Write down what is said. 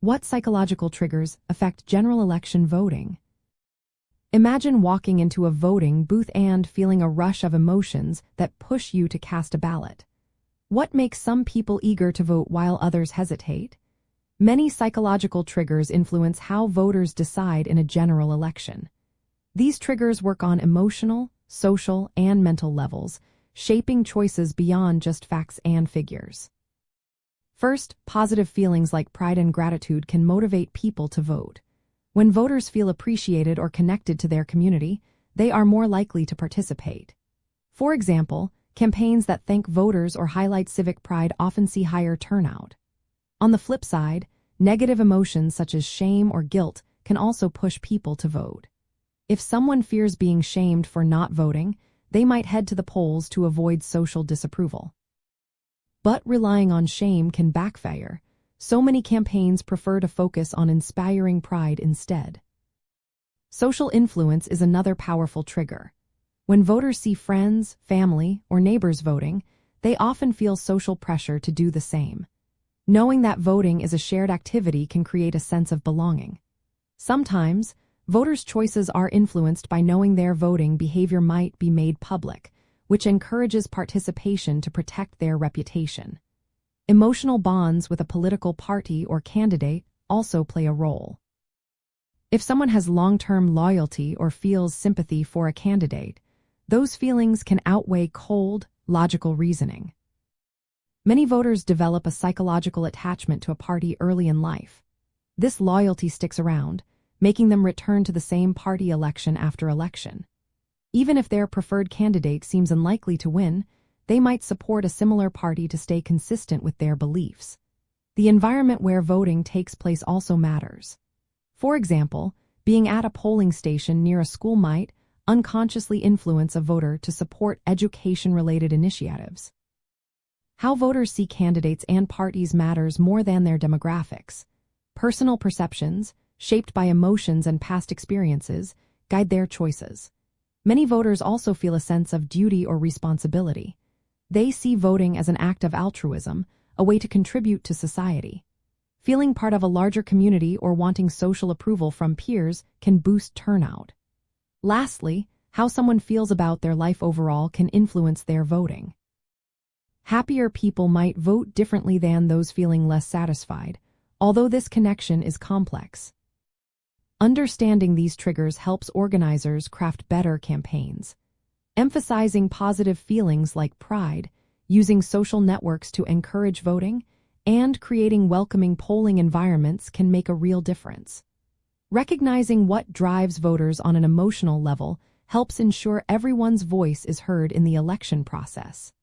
What psychological triggers affect general election voting? Imagine walking into a voting booth and feeling a rush of emotions that push you to cast a ballot. What makes some people eager to vote while others hesitate? Many psychological triggers influence how voters decide in a general election. These triggers work on emotional, social, and mental levels, shaping choices beyond just facts and figures. First, positive feelings like pride and gratitude can motivate people to vote. When voters feel appreciated or connected to their community, they are more likely to participate. For example, campaigns that thank voters or highlight civic pride often see higher turnout. On the flip side, negative emotions such as shame or guilt can also push people to vote. If someone fears being shamed for not voting, they might head to the polls to avoid social disapproval. But relying on shame can backfire. So many campaigns prefer to focus on inspiring pride instead. Social influence is another powerful trigger. When voters see friends, family, or neighbors voting, they often feel social pressure to do the same. Knowing that voting is a shared activity can create a sense of belonging. Sometimes, voters' choices are influenced by knowing their voting behavior might be made public, which encourages participation to protect their reputation. Emotional bonds with a political party or candidate also play a role. If someone has long-term loyalty or feels sympathy for a candidate, those feelings can outweigh cold, logical reasoning. Many voters develop a psychological attachment to a party early in life. This loyalty sticks around, making them return to the same party election after election. Even if their preferred candidate seems unlikely to win, they might support a similar party to stay consistent with their beliefs. The environment where voting takes place also matters. For example, being at a polling station near a school might unconsciously influence a voter to support education-related initiatives. How voters see candidates and parties matters more than their demographics. Personal perceptions, shaped by emotions and past experiences, guide their choices. Many voters also feel a sense of duty or responsibility. They see voting as an act of altruism, a way to contribute to society. Feeling part of a larger community or wanting social approval from peers can boost turnout. Lastly, how someone feels about their life overall can influence their voting. Happier people might vote differently than those feeling less satisfied, although this connection is complex. Understanding these triggers helps organizers craft better campaigns. Emphasizing positive feelings like pride, using social networks to encourage voting, and creating welcoming polling environments can make a real difference. Recognizing what drives voters on an emotional level helps ensure everyone's voice is heard in the election process.